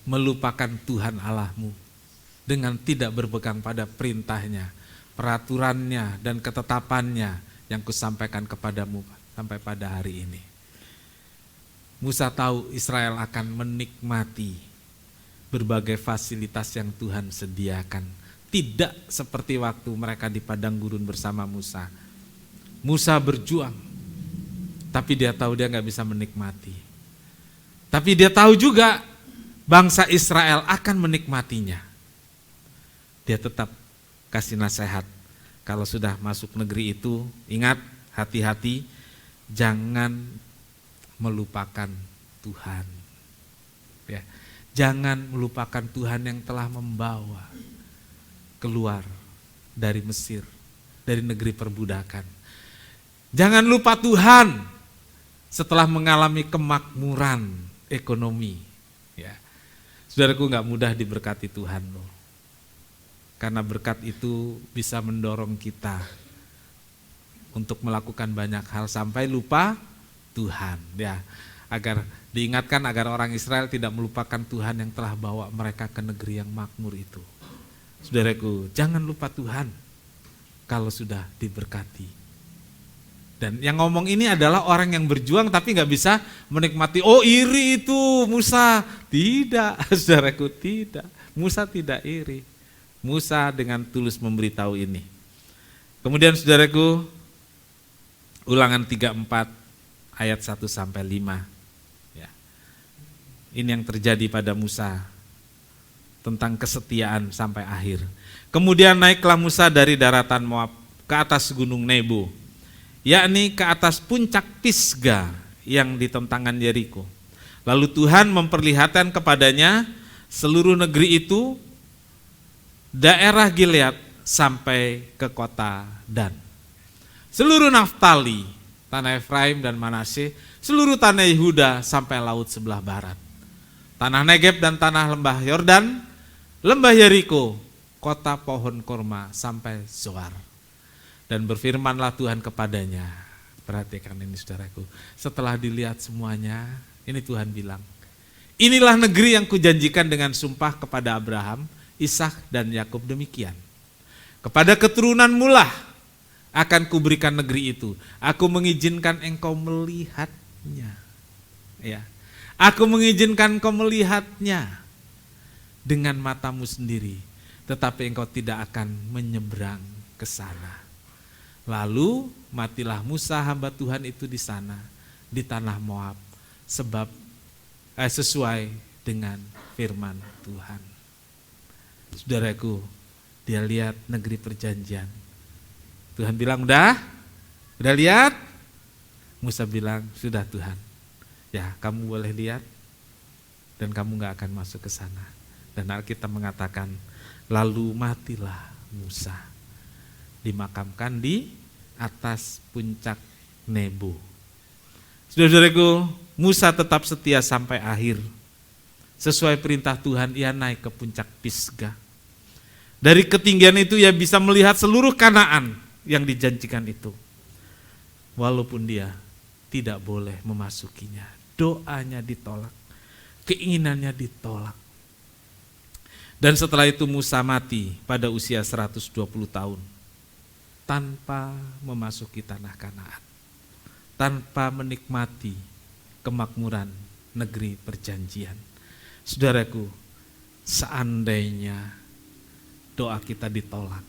melupakan Tuhan Allahmu dengan tidak berpegang pada perintahnya, peraturannya dan ketetapannya yang kusampaikan kepadamu sampai pada hari ini. Musa tahu Israel akan menikmati berbagai fasilitas yang Tuhan sediakan. Tidak seperti waktu mereka di padang gurun bersama Musa. Musa berjuang, tapi dia tahu dia gak bisa menikmati. Tapi dia tahu juga bangsa Israel akan menikmatinya. Dia tetap kasih nasihat. Kalau sudah masuk negeri itu, ingat, hati-hati, jangan melupakan Tuhan. Ya, jangan melupakan Tuhan yang telah membawa keluar dari Mesir, dari negeri perbudakan. Jangan lupa Tuhan setelah mengalami kemakmuran ekonomi. Ya. Saudaraku, gak mudah diberkati Tuhan loh. Karena berkat itu bisa mendorong kita untuk melakukan banyak hal sampai lupa Tuhan. Ya, agar diingatkan agar orang Israel tidak melupakan Tuhan yang telah bawa mereka ke negeri yang makmur itu. Saudaraku, jangan lupa Tuhan kalau sudah diberkati. Dan yang ngomong ini adalah orang yang berjuang tapi gak bisa menikmati, oh iri itu Musa. Tidak, saudaraku, tidak. Musa tidak iri. Musa dengan tulus memberitahu ini. Kemudian saudaraku, Ulangan 34 ayat 1-5. Ya. Ini yang terjadi pada Musa tentang kesetiaan sampai akhir. Kemudian naiklah Musa dari daratan Moab ke atas gunung Nebo, yakni ke atas puncak Pisga yang ditentangan Yeriko. Lalu Tuhan memperlihatkan kepadanya seluruh negeri itu, daerah Gilead sampai ke kota Dan, seluruh Naftali, tanah Efraim dan Manasye, seluruh tanah Yehuda sampai laut sebelah barat, tanah Negeb dan tanah lembah Yordan, lembah Yeriko, kota pohon korma sampai Zoar. Dan berfirmanlah Tuhan kepadanya, perhatikan ini saudaraku, setelah dilihat semuanya, ini Tuhan bilang, inilah negeri yang kujanjikan dengan sumpah kepada Abraham, Ishak dan Yakub demikian. Kepada keturunanmu lah akan kuberikan negeri itu. Aku mengizinkan engkau melihatnya. Ya. Aku mengizinkan engkau melihatnya dengan matamu sendiri, tetapi engkau tidak akan menyeberang ke sana. Lalu matilah Musa hamba Tuhan itu di sana, di tanah Moab, sesuai dengan firman Tuhan. Saudaraku, dia lihat negeri perjanjian. Tuhan bilang, udah lihat? Musa bilang, sudah Tuhan. Ya, kamu boleh lihat dan kamu gak akan masuk ke sana. Dan Alkitab mengatakan, lalu matilah Musa, dimakamkan di atas puncak Nebo. Saudara-saudaraku, Musa tetap setia sampai akhir. Sesuai perintah Tuhan, ia naik ke puncak Pisga. Dari ketinggian itu ia bisa melihat seluruh Kanaan yang dijanjikan itu. Walaupun dia tidak boleh memasukinya. Doanya ditolak, keinginannya ditolak. Dan setelah itu Musa mati pada usia 120 tahun. Tanpa memasuki tanah Kanaan. Tanpa menikmati kemakmuran negeri perjanjian. Saudaraku, seandainya doa kita ditolak,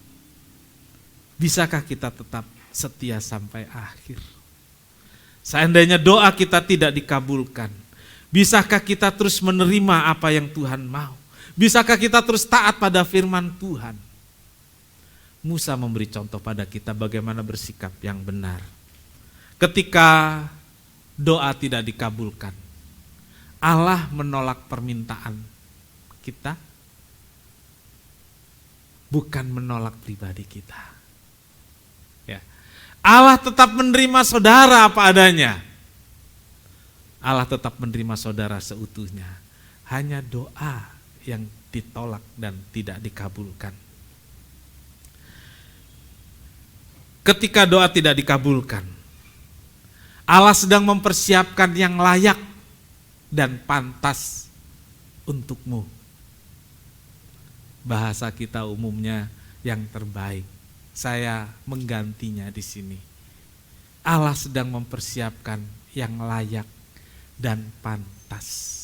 bisakah kita tetap setia sampai akhir? Seandainya doa kita tidak dikabulkan, bisakah kita terus menerima apa yang Tuhan mau? Bisakah kita terus taat pada firman Tuhan? Musa memberi contoh pada kita bagaimana bersikap yang benar. Ketika doa tidak dikabulkan, Allah menolak permintaan kita, bukan menolak pribadi kita. Ya. Allah tetap menerima saudara apa adanya. Allah tetap menerima saudara seutuhnya. Hanya doa yang ditolak dan tidak dikabulkan. Ketika doa tidak dikabulkan, Allah sedang mempersiapkan yang layak dan pantas untukmu. Bahasa kita umumnya yang terbaik. Saya menggantinya di sini. Allah sedang mempersiapkan yang layak dan pantas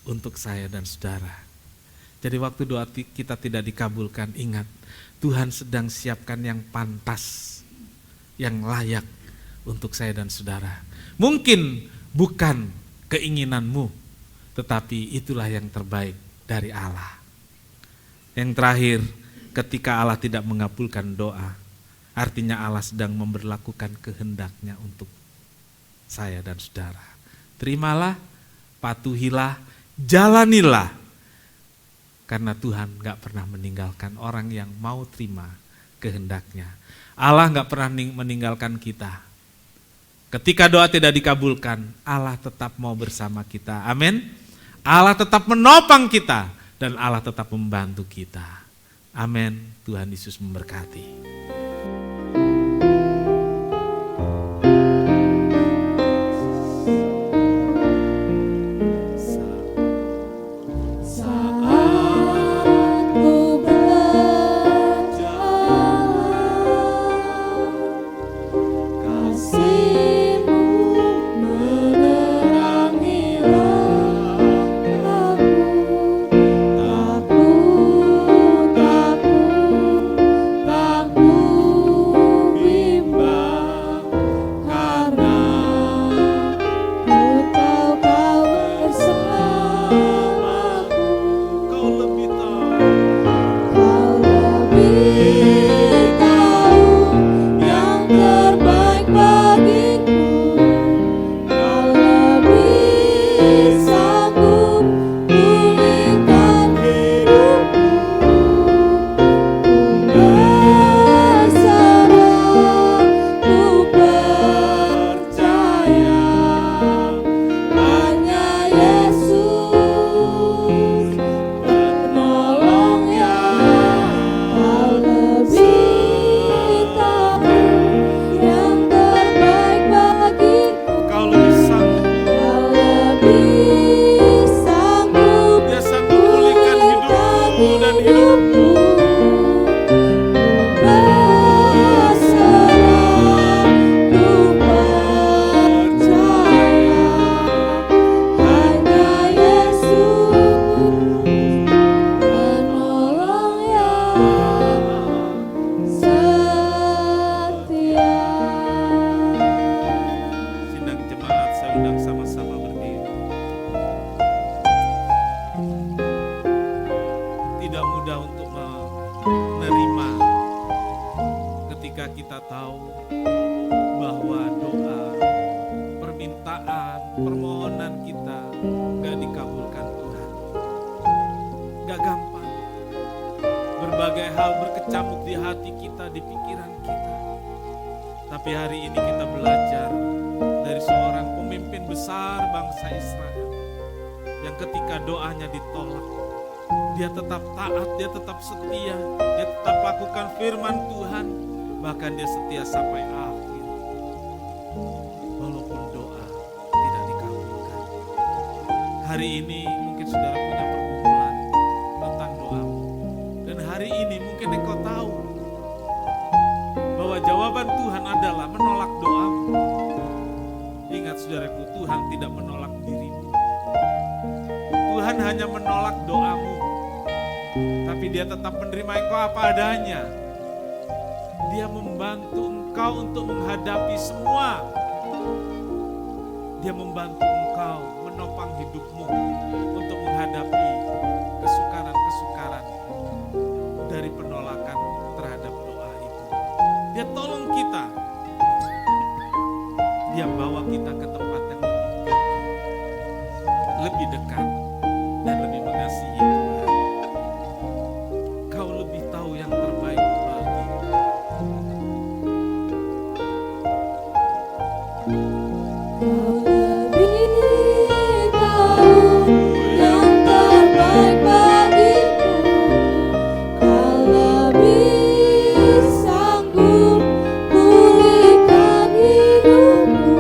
untuk saya dan saudara. Jadi waktu doa kita tidak dikabulkan, ingat, Tuhan sedang siapkan yang pantas, yang layak untuk saya dan saudara. Mungkin bukan keinginanmu, tetapi itulah yang terbaik dari Allah. Yang terakhir, ketika Allah tidak mengabulkan doa, artinya Allah sedang memberlakukan kehendaknya untuk saya dan saudara. Terimalah, patuhilah, jalanilah. Karena Tuhan gak pernah meninggalkan orang yang mau terima kehendaknya. Allah nggak pernah meninggalkan kita. Ketika doa tidak dikabulkan, Allah tetap mau bersama kita. Amin. Allah tetap menopang kita dan Allah tetap membantu kita. Amin. Tuhan Yesus memberkati. Hari ini mungkin saudara punya pergumulan tentang doamu. Dan hari ini mungkin engkau tahu bahwa jawaban Tuhan adalah menolak doamu. Ingat saudaraku, Tuhan tidak menolak dirimu. Tuhan hanya menolak doamu. Tapi Dia tetap menerima engkau apa adanya. Dia membantu engkau untuk menghadapi semua. Dia membantu engkau menopang hidupmu untuk menghadapi kesukaran-kesukaran dari penolakan terhadap doa itu. Dia tolong kita. Dia bawa kita ke tempat yang lebih dekat dan lebih mengasihi Tuhan. Kau lebih tahu yang terbaik bagimu. Sanggup pulihkan hidupmu.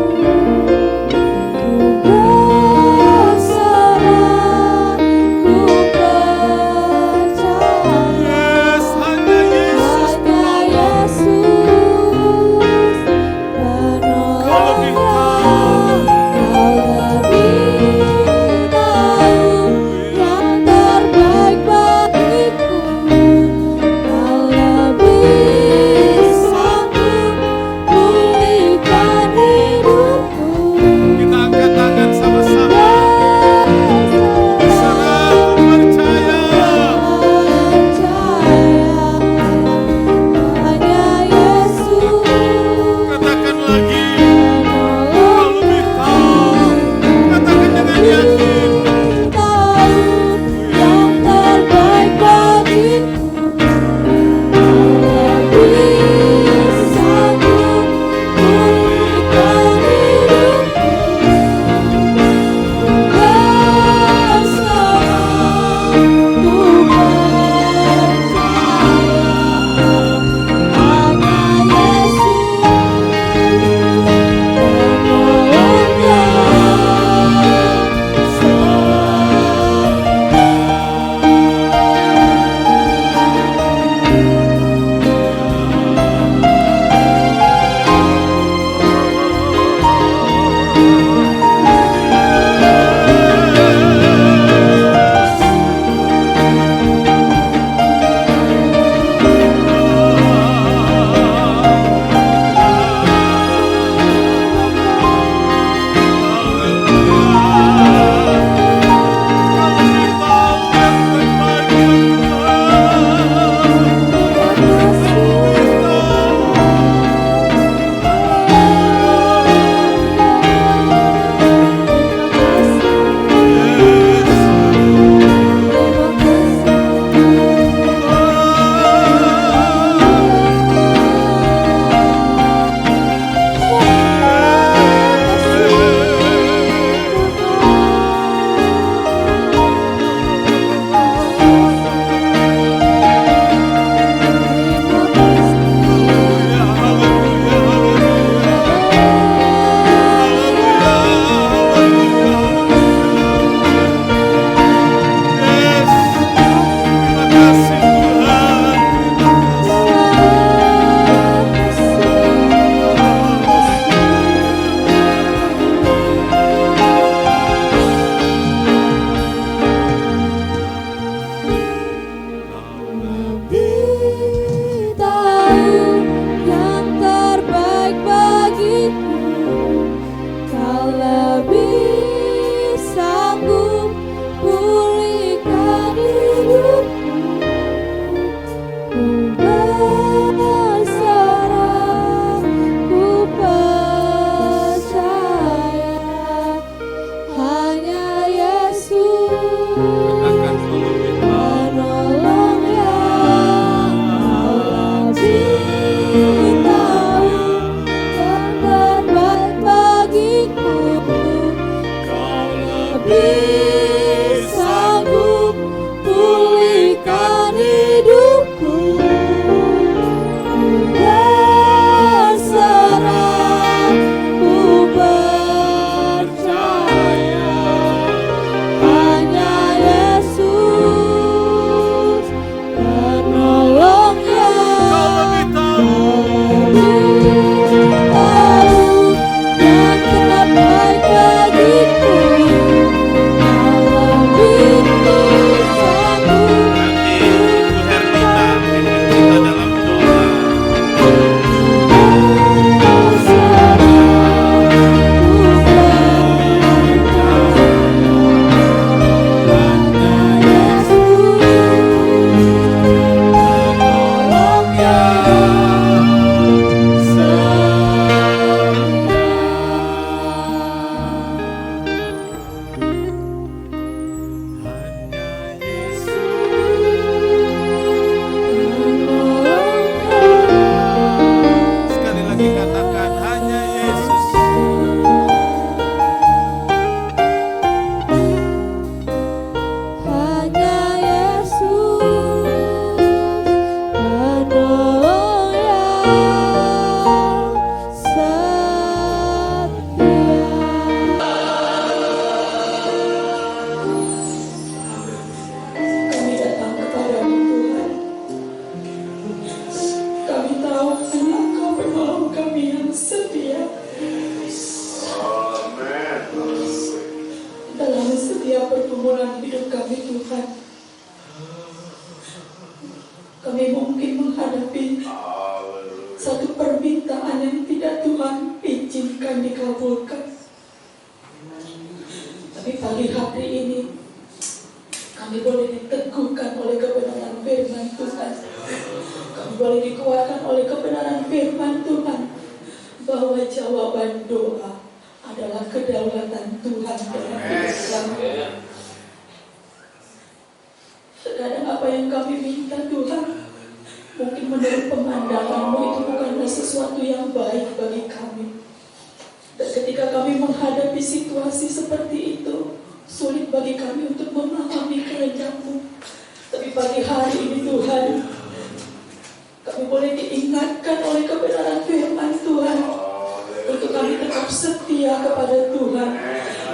pergumulan hidup kami Tuhan. Kami mungkin menghadapi satu permintaan yang tidak Tuhan izinkan dikabulkan. Tapi pagi hari ini kami boleh diteguhkan oleh kebenaran firman Tuhan. Kami boleh dikuatkan oleh kebenaran firman Tuhan bahwa jawaban doa adalah kedaulatan Tuhan dalam hidup kami. Terkadang apa yang kami minta Tuhan, mungkin menurut pemandangan-Mu itu bukanlah sesuatu yang baik bagi kami. Dan ketika kami menghadapi situasi seperti itu, sulit bagi kami untuk memahami kehendak-Mu. Tapi pagi hari ini Tuhan, kami boleh diingatkan oleh kebenaran firman Tuhan untuk kami tetap setia kepada Tuhan,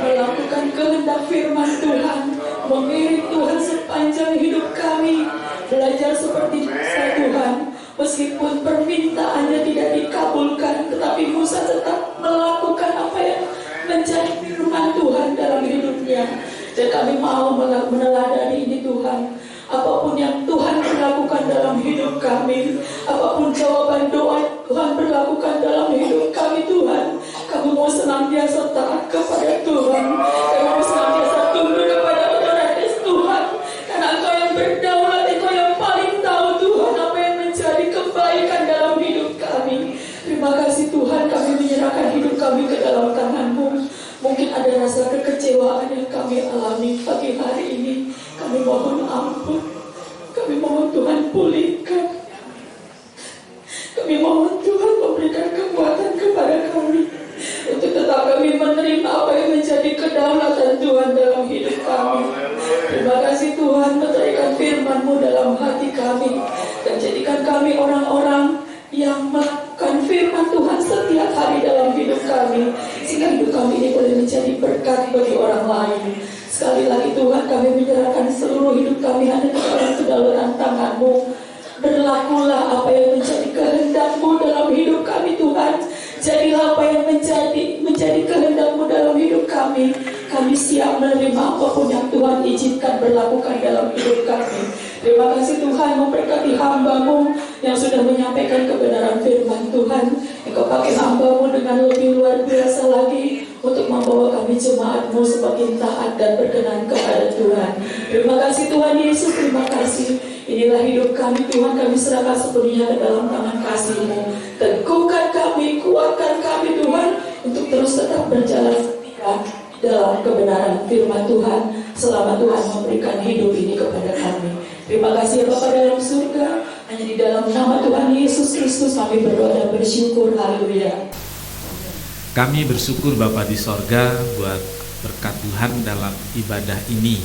melakukan kehendak firman Tuhan, mengiring Tuhan sepanjang hidup kami, belajar seperti Musa Tuhan. Meskipun permintaannya tidak dikabulkan, tetapi Musa tetap melakukan apa yang menjadi firman Tuhan dalam hidupnya. Dan kami mau meneladani ini Tuhan. Apapun yang Tuhan berlakukan dalam hidup kami, apapun jawaban doa Tuhan berlakukan dalam hidup kami Tuhan, kami mau senantiasa taat kepada Tuhan. Kami mau senantiasa tunduk kepada otoritas Tuhan. Karena Engkau yang berdaulat, Engkau yang paling tahu Tuhan apa yang menjadi kebaikan dalam hidup kami. Terima kasih Tuhan, kami menyerahkan hidup kami ke dalam tangan-Mu. Mungkin ada rasa kekecewaan yang kami alami pagi hari ini. Kami mohon ampun. Kami mohon Tuhan pulihkan. Kami mohon Tuhan memberikan kekuatan kepada kami untuk tetap kami menerima apa yang menjadi kedaulatan Tuhan dalam hidup kami. Terima kasih Tuhan, meteraikan firman-Mu dalam hati kami dan jadikan kami orang-orang yang melakukan firman Tuhan setiap hari dalam hidup kami, sehingga hidup kami ini boleh menjadi berkat bagi orang lain. Sekali lagi Tuhan, kami menyerahkan seluruh hidup kami hanya ke dalam kedaulatan tangan-Mu. Berlakulah apa yang menjadi kehendak-Mu dalam hidup kami Tuhan. Jadilah apa yang menjadi kehendak-Mu dalam hidup kami. Kami siap menerima apapun yang Tuhan izinkan berlakukan dalam hidup kami. Terima kasih Tuhan, memberkati hamba-Mu yang sudah menyampaikan kebenaran firman Tuhan. Engkau pakai hamba-Mu dengan lebih luar biasa lagi untuk membawa kami jemaat-Mu semakin taat dan berkenan kepada Tuhan. Terima kasih Tuhan Yesus, terima kasih. Inilah hidup kami Tuhan, kami serahkan sepenuhnya ke dalam tangan kasih-Mu. Teguhkan kami, kuatkan kami Tuhan, untuk terus tetap berjalan setia dalam kebenaran firman Tuhan, selama Tuhan memberikan hidup ini kepada kami. Terima kasih ya Bapa dalam surga, hanya di dalam nama Tuhan Yesus Kristus kami berdoa dan bersyukur. Haleluya. Kami bersyukur Bapa di sorga buat berkat Tuhan dalam ibadah ini.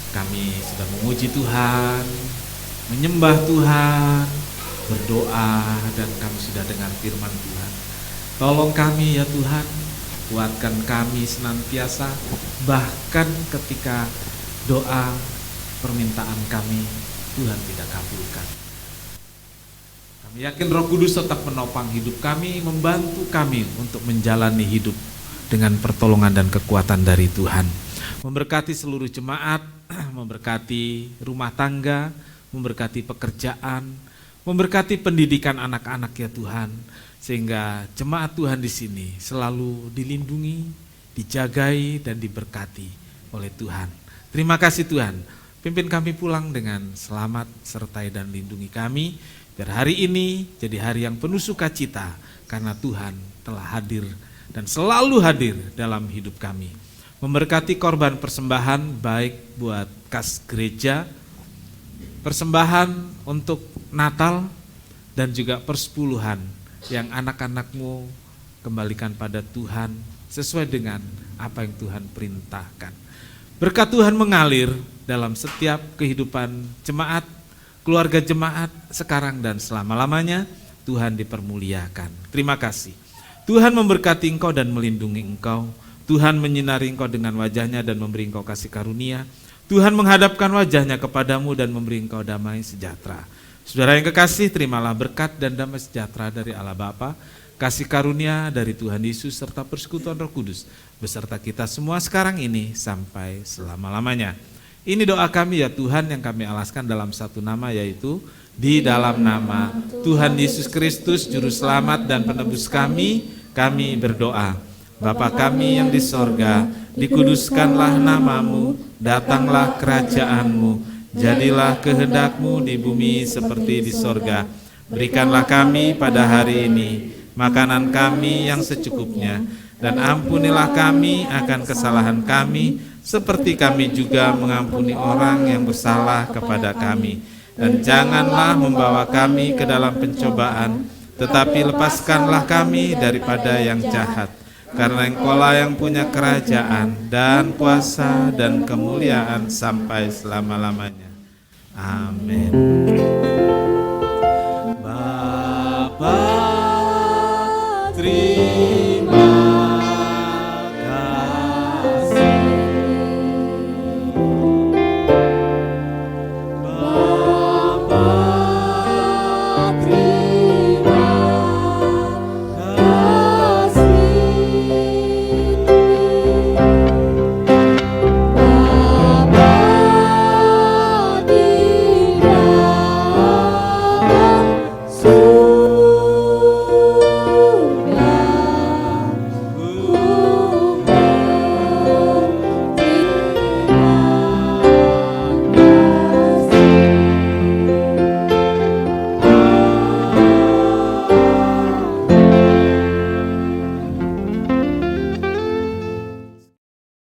Kami sudah memuji Tuhan, menyembah Tuhan, berdoa, dan kami sudah dengar firman Tuhan. Tolong kami ya Tuhan, kuatkan kami senantiasa, bahkan ketika doa permintaan kami Tuhan tidak kabulkan. Kami yakin Roh Kudus tetap menopang hidup kami, membantu kami untuk menjalani hidup dengan pertolongan dan kekuatan dari Tuhan. Memberkati seluruh jemaat, memberkati rumah tangga, memberkati pekerjaan, memberkati pendidikan anak-anak ya Tuhan, sehingga jemaat Tuhan di sini selalu dilindungi, dijagai dan diberkati oleh Tuhan. Terima kasih Tuhan. Pimpin kami pulang dengan selamat, sertai dan lindungi kami, biar hari ini jadi hari yang penuh sukacita, karena Tuhan telah hadir dan selalu hadir dalam hidup kami. Memberkati korban persembahan, baik buat kas gereja, persembahan untuk Natal, dan juga persepuluhan yang anak-anak-Mu kembalikan pada Tuhan sesuai dengan apa yang Tuhan perintahkan. Berkat Tuhan mengalir dalam setiap kehidupan jemaat, keluarga jemaat sekarang dan selama-lamanya. Tuhan dipermuliakan. Terima kasih. Tuhan memberkati engkau dan melindungi engkau. Tuhan menyinari engkau dengan wajahnya dan memberi engkau kasih karunia. Tuhan menghadapkan wajahnya kepadamu dan memberi engkau damai sejahtera. Saudara yang kekasih, terimalah berkat dan damai sejahtera dari Allah Bapa, kasih karunia dari Tuhan Yesus serta persekutuan Roh Kudus beserta kita semua sekarang ini sampai selama-lamanya. Ini doa kami ya Tuhan yang kami alaskan dalam satu nama, yaitu di dalam nama Tuhan Yesus Kristus Juru Selamat dan Penebus kami berdoa. Bapa kami yang di sorga, dikuduskanlah namamu, datanglah kerajaanmu, jadilah kehendak-Mu di bumi seperti di sorga. Berikanlah kami pada hari ini makanan kami yang secukupnya, dan ampunilah kami akan kesalahan kami, seperti kami juga mengampuni orang yang bersalah kepada kami. Dan janganlah membawa kami ke dalam pencobaan, tetapi lepaskanlah kami daripada yang jahat. Karena Engkaulah yang punya kerajaan dan kuasa dan kemuliaan sampai selama-lamanya. Amin.